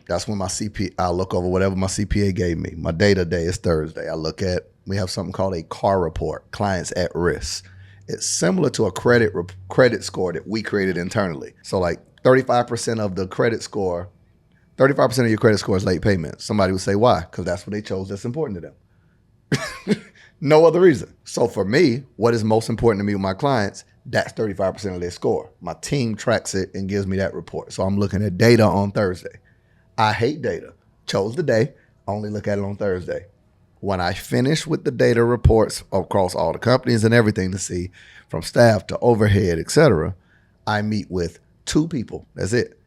Speaker 1: That's when I look over whatever my CPA gave me. My data day is Thursday. We have something called a CAR report, clients at risk. It's similar to a credit score that we created internally. So like 35% of the credit score, 35% of your credit score is late payment. Somebody would say, why? Because that's what they chose that's important to them. No other reason. So for me, what is most important to me with my clients, that's 35% of their score. My team tracks it and gives me that report. So I'm looking at data on Thursday. I hate data. Chose the day, only look at it on Thursday. When I finish with the data reports across all the companies and everything to see from staff to overhead, etc., I meet with 2 people. That's it.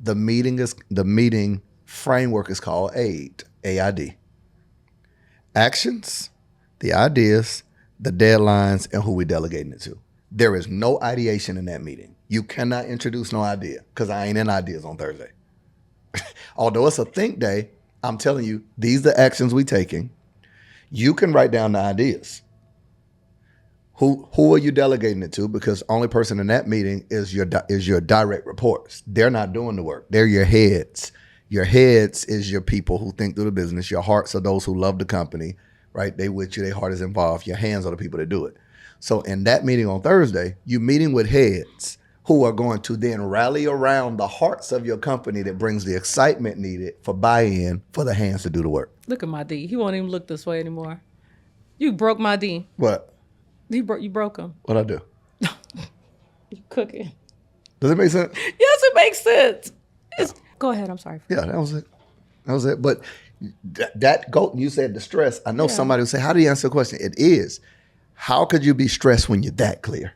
Speaker 1: The meeting framework is called AID. AID. Actions, the ideas, the deadlines, and who we delegating it to. There is no ideation in that meeting. You cannot introduce no idea because I ain't in ideas on Thursday. Although it's a think day, I'm telling you, these are the actions we taking. You can write down the ideas. Who are you delegating it to? Because only person in that meeting is your direct reports. They're not doing the work. They're your heads. Your heads is your people who think through the business. Your hearts are those who love the company, right? They with you, their heart is involved. Your hands are the people that do it. So in that meeting on Thursday, you're meeting with heads who are going to then rally around the hearts of your company that brings the excitement needed for buy-in for the hands to do the work.
Speaker 2: Look at my D. He won't even look this way anymore. You broke my D.
Speaker 1: What?
Speaker 2: You broke him.
Speaker 1: What'd I do?
Speaker 2: You cooking.
Speaker 1: Does it make sense?
Speaker 2: Yes, it makes sense. Go ahead. I'm sorry.
Speaker 1: Yeah, that was it. But you said the stress. I know somebody would say, how do you answer the question? It is, how could you be stressed when you're that clear?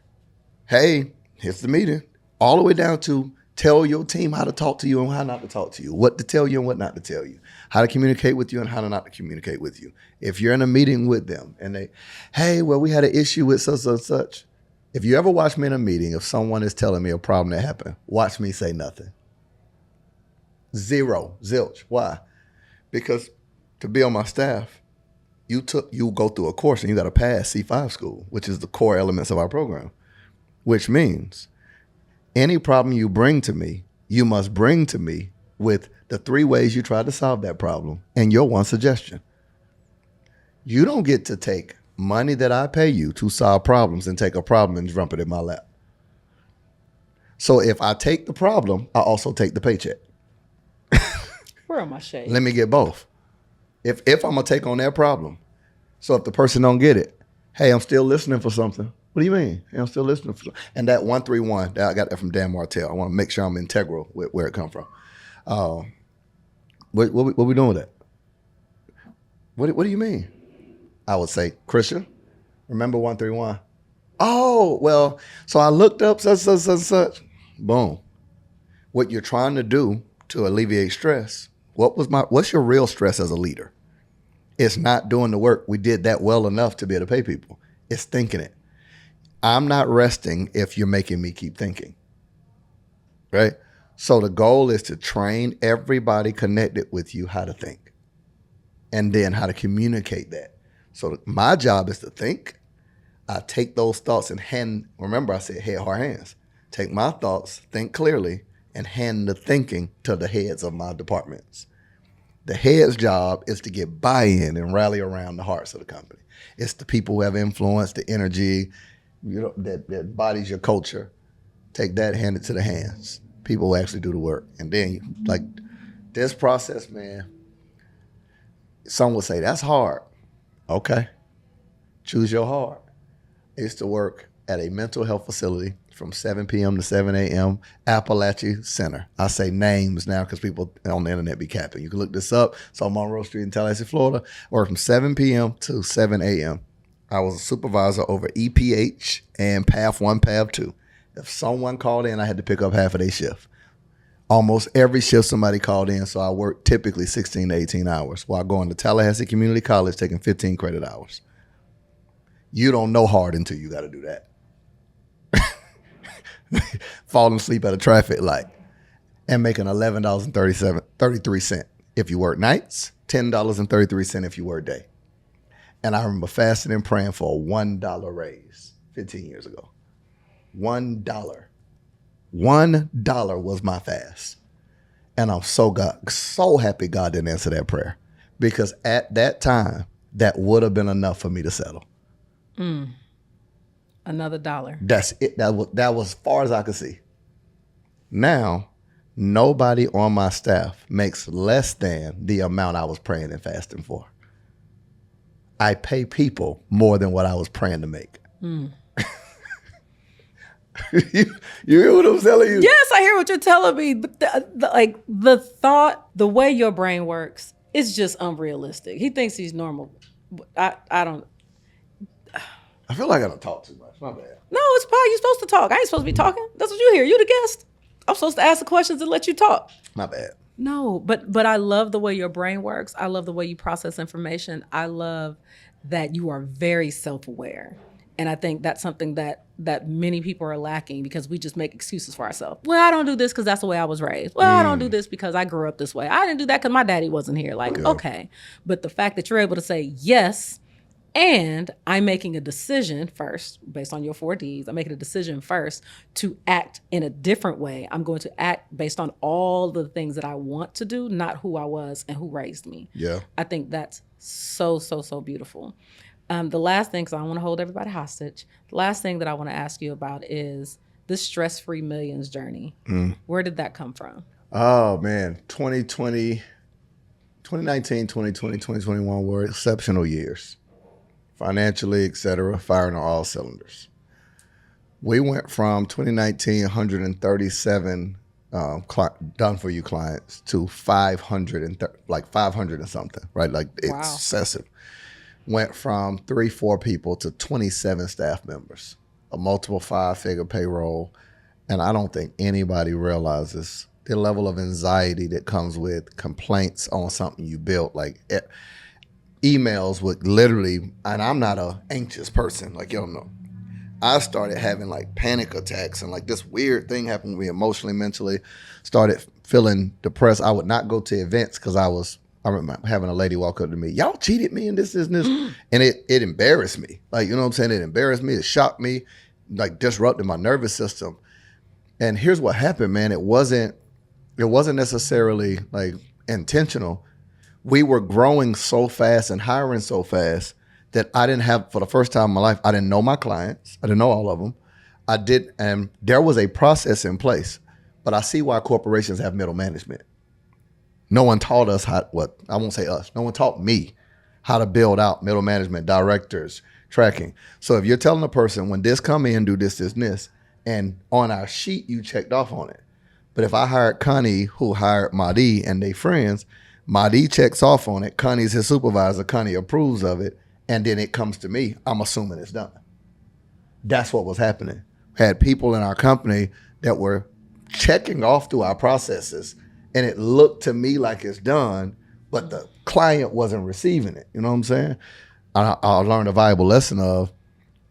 Speaker 1: Hey, here's the meeting. All the way down to tell your team how to talk to you and how not to talk to you, what to tell you and what not to tell you, how to communicate with you and how to not to communicate with you. If you're in a meeting with them and they, hey, well, we had an issue with such and such. If you ever watch me in a meeting, if someone is telling me a problem that happened, watch me say nothing. Zero, zilch. Why? Because to be on my staff, you go through a course and you got to pass C5 school, which is the core elements of our program, which means any problem you bring to me, you must bring to me with the 3 ways you tried to solve that problem and your one suggestion. You don't get to take money that I pay you to solve problems and take a problem and dump it in my lap. So if I take the problem, I also take the paycheck.
Speaker 2: Where are my shades?
Speaker 1: Let me get both. If I'm gonna take on that problem, so if the person don't get it, hey, I'm still listening for something. What do you mean? Hey, I'm still listening for something. And that 131, I got that from Dan Martell. I want to make sure I'm integral with where it come from. What we doing with that? What do you mean? I would say, Christian, remember 131? Oh, well, so I looked up such. Boom. What you're trying to do to alleviate stress, what's your real stress as a leader? It's not doing the work. We did that well enough to be able to pay people. It's thinking it. I'm not resting if you're making me keep thinking, right? So the goal is to train everybody connected with you how to think and then how to communicate that. So my job is to think. I take those thoughts and remember I said head, heart, hands. Take my thoughts, think clearly, and hand the thinking to the heads of my departments. The head's job is to get buy-in and rally around the hearts of the company. It's the people who have influence, the energy, that bodies your culture. Take that, hand it to the hands. People who actually do the work. And then, like this process, man, some would say, that's hard. Okay. Choose your hard. I used to work at a mental health facility from 7 p.m. to 7 a.m., 𝗵𝗵 Center. I say names now because people on the internet be capping. You can look this up. It's on Monroe Street in Tallahassee, Florida. Worked from 7 p.m. to 7 a.m. I was a supervisor over EPH and PAF 1, PAF 2. If someone called in, I had to pick up half of their shift. Almost every shift somebody called in, so I worked typically 16 to 18 hours while going to Tallahassee Community College taking 15 credit hours. You don't know hard until you got to do that. Falling asleep at a traffic light and making $11.33 if you work nights, $10.33 if you work day. And I remember fasting and praying for a $1 raise 15 years ago. $1. $1 was my fast. And I'm so happy God didn't answer that prayer, because at that time, that would have been enough for me to settle.
Speaker 2: Another $1.
Speaker 1: That's it. That was as far as I could see. Now, nobody on my staff makes less than the amount I was praying and fasting for. I pay people more than what I was praying to make. You hear what I'm telling you?
Speaker 2: Yes, I hear what you're telling me. But the thought, the way your brain works, is just unrealistic. He thinks he's normal. I don't.
Speaker 1: I feel like I don't talk too much. My bad.
Speaker 2: No, it's fine. You're supposed to talk. I ain't supposed to be talking. That's what you hear. You the guest. I'm supposed to ask the questions and let you talk.
Speaker 1: My bad.
Speaker 2: No, but I love the way your brain works. I love the way you process information. I love that you are very self-aware. And I think that's something that many people are lacking because we just make excuses for ourselves. Well, I don't do this because that's the way I was raised. Well, I don't do this because I grew up this way. I didn't do that because my daddy wasn't here. Like, okay. But the fact that you're able to say, yes, and I'm making a decision first based on your 4 Ds. I'm making a decision first to act in a different way. I'm going to act based on all the things that I want to do, not who I was and who raised me.
Speaker 1: Yeah.
Speaker 2: I think that's so, so, so beautiful. The last thing, because I don't want to hold everybody hostage, the last thing that I want to ask you about is this stress-free millions journey. Where did that come from?
Speaker 1: Oh, man. 2019, 2020, 2021 were exceptional years. Financially, et cetera, firing on all cylinders. We went from 2019, 137 done-for-you clients to 500 and something, right? Like,
Speaker 2: wow.
Speaker 1: Excessive. Went from 3-4 people to 27 staff members, a multiple 5-figure payroll. And I don't think anybody realizes the level of anxiety that comes with complaints on something you built. Like emails would literally, and I'm not an anxious person, like, you don't know. I started having like panic attacks and like this weird thing happened to me emotionally, mentally, started feeling depressed. I would not go to events because I remember having a lady walk up to me, y'all cheated me and this. And it embarrassed me. Like, you know what I'm saying? It embarrassed me. It shocked me, like disrupted my nervous system. And here's what happened, man. It wasn't necessarily like intentional. We were growing so fast and hiring so fast that I didn't have, for the first time in my life, I didn't know my clients. I didn't know all of them. And there was a process in place. But I see why corporations have middle management. No one taught us I won't say us, no one taught me how to build out middle management, directors, tracking. So if you're telling a person, when this come in, do this, this, and this, and on our sheet, you checked off on it. But if I hired Connie, who hired 𝗲𝗍 and they friends, 𝗲𝗍 checks off on it, Connie's his supervisor, Connie approves of it, and then it comes to me, I'm assuming it's done. That's what was happening. We had people in our company that were checking off through our processes, and it looked to me like it's done, but the client wasn't receiving it. You know what I'm saying? I learned a valuable lesson of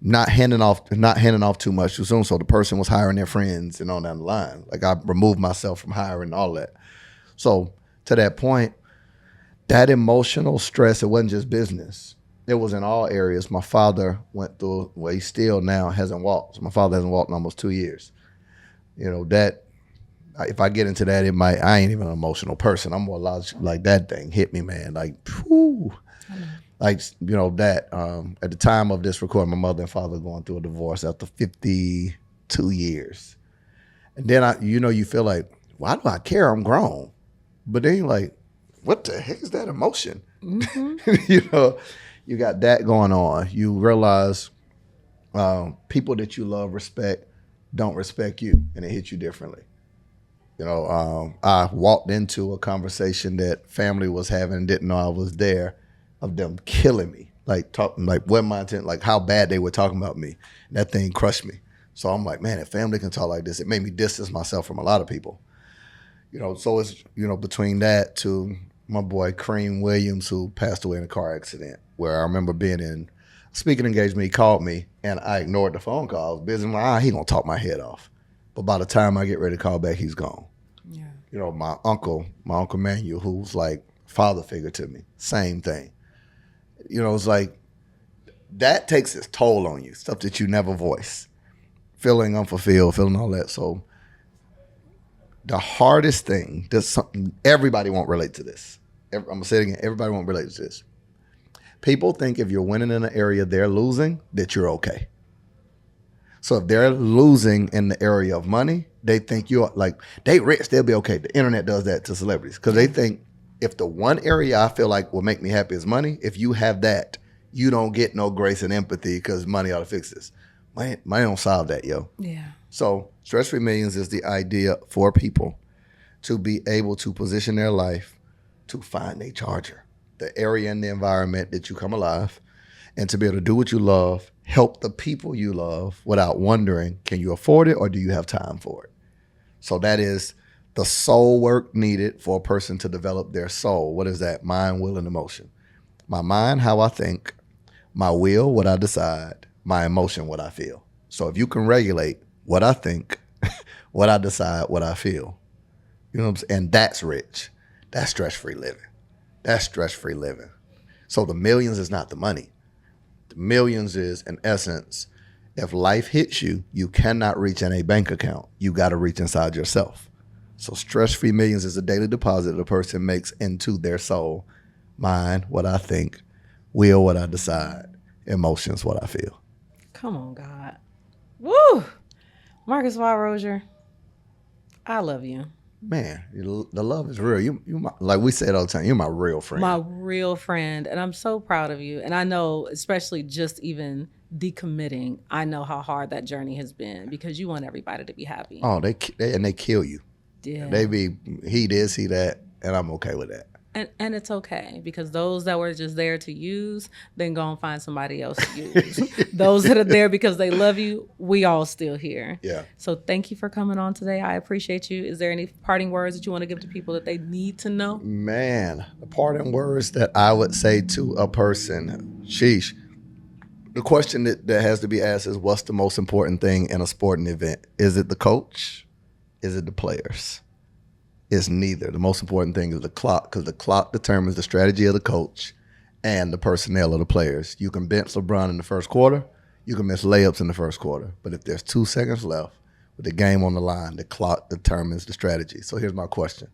Speaker 1: not handing off too much too soon. So the person was hiring their friends and on down the line. Like I removed myself from hiring all that. So to that point, that emotional stress, it wasn't just business. It was in all areas. My father went through, well, he still now hasn't walked. So my father hasn't walked in almost 2 years. You know, that, if I get into that, I ain't even an emotional person. I'm more like that thing hit me, man. Like, whew. Like, you know, that at the time of this recording, my mother and father going through a divorce after 52 years. And then you feel like, why do I care? I'm grown. But then you're like, what the heck is that emotion? Mm-hmm. You know, you got that going on. You realize people that you love, respect, don't respect you, and it hits you differently. You know, I walked into a conversation that family was having, didn't know I was there, of them killing me, like talking, like what my intent, like how bad they were talking about me. And that thing crushed me. So I'm like, man, if family can talk like this, it made me distance myself from a lot of people. You know, so it's, you know, between that to my boy Kareem Williams, who passed away in a car accident, where I remember being in a speaking engagement. He called me and I ignored the phone call. I was busy. I'm like, he gonna talk my head off. But by the time I get ready to call back, he's gone. Yeah. You know, my uncle Manuel, who's like father figure to me, same thing. You know, it's like that takes its toll on you, stuff that you never voice, feeling unfulfilled, feeling all that. So the hardest thing, that's something everybody won't relate to this. I'm gonna say it again, everybody won't relate to this. People think if you're winning in an area they're losing, that you're okay. So if they're losing in the area of money, they think you're like, they rich, they'll be okay. The internet does that to celebrities because they think if the one area I feel like will make me happy is money, if you have that, you don't get no grace and empathy because money ought to fix this. Money don't solve that, yo. Yeah. So Stress-Free Millions is the idea for people to be able to position their life to find a charger, the area and the environment that you come alive, and to be able to do what you love, help the people you love without wondering, can you afford it or do you have time for it? So that is the soul work needed for a person to develop their soul. What is that? Mind, will, and emotion. My mind, how I think. my will, what I decide, my emotion, what I feel. So if you can regulate what I think, what I decide, what I feel, you know what I'm saying? And that's rich. That's stress-free living. That's stress-free living. So the millions is not the money. The millions is, in essence, if life hits you, you cannot reach in a bank account. You got to reach inside yourself. So stress-free millions is a daily deposit a person makes into their soul, mind, what I think, will, what I decide, emotions, what I feel.
Speaker 2: Come on, God. Woo! Marcus Y. Rosier, I love you.
Speaker 1: Man, the love is real. You like we said all the time, you're my real friend.
Speaker 2: My real friend. And I'm so proud of you. And I know, especially just even decommitting, I know how hard that journey has been because you want everybody to be happy.
Speaker 1: Oh, they kill you.
Speaker 2: Yeah.
Speaker 1: They be, he this, he that, and I'm okay with that.
Speaker 2: And it's okay because those that were just there to use, then go and find somebody else to use. Those that are there because they love you, we all still here.
Speaker 1: Yeah.
Speaker 2: So thank you for coming on today. I appreciate you. Is there any parting words that you want to give to people that they need to know?
Speaker 1: Man, the parting words that I would say to a person, sheesh, the question that has to be asked is, what's the most important thing in a sporting event? Is it the coach? Is it the players? It's neither. The most important thing is the clock, because the clock determines the strategy of the coach and the personnel of the players. You can bench LeBron in the first quarter. You can miss layups in the first quarter. But if there's 2 seconds left with the game on the line, the clock determines the strategy. So here's my question.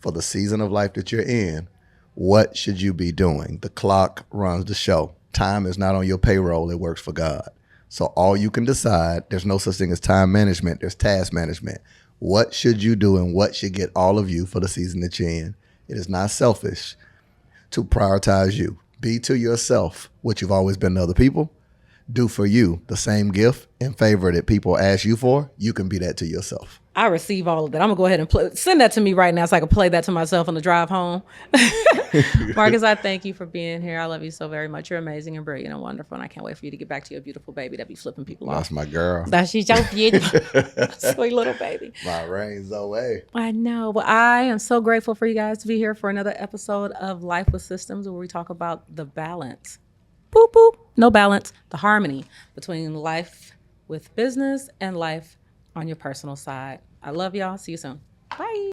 Speaker 1: For the season of life that you're in, what should you be doing? The clock runs the show. Time is not on your payroll. It works for God. So all you can decide, there's no such thing as time management. There's task management. What should you do and what should get all of you for the season that you're in? It is not selfish to prioritize you. Be to yourself what you've always been to other people. Do for you the same gift and favor that people ask you for. You can be that to yourself.
Speaker 2: I receive all of that. I'm going to go ahead and send that to me right now so I can play that to myself on the drive home. Marcus, I thank you for being here. I love you so very much. You're amazing and brilliant and wonderful. And I can't wait for you to get back to your beautiful baby that be flipping people off.
Speaker 1: That's my girl.
Speaker 2: She's so beautiful. Sweet little baby.
Speaker 1: My reigns away.
Speaker 2: I know. But I am so grateful for you guys to be here for another episode of Life with Systems, where we talk about the balance. Boop, boop. No balance. The harmony between life with business and life on your personal side. I love y'all. See you soon. Bye.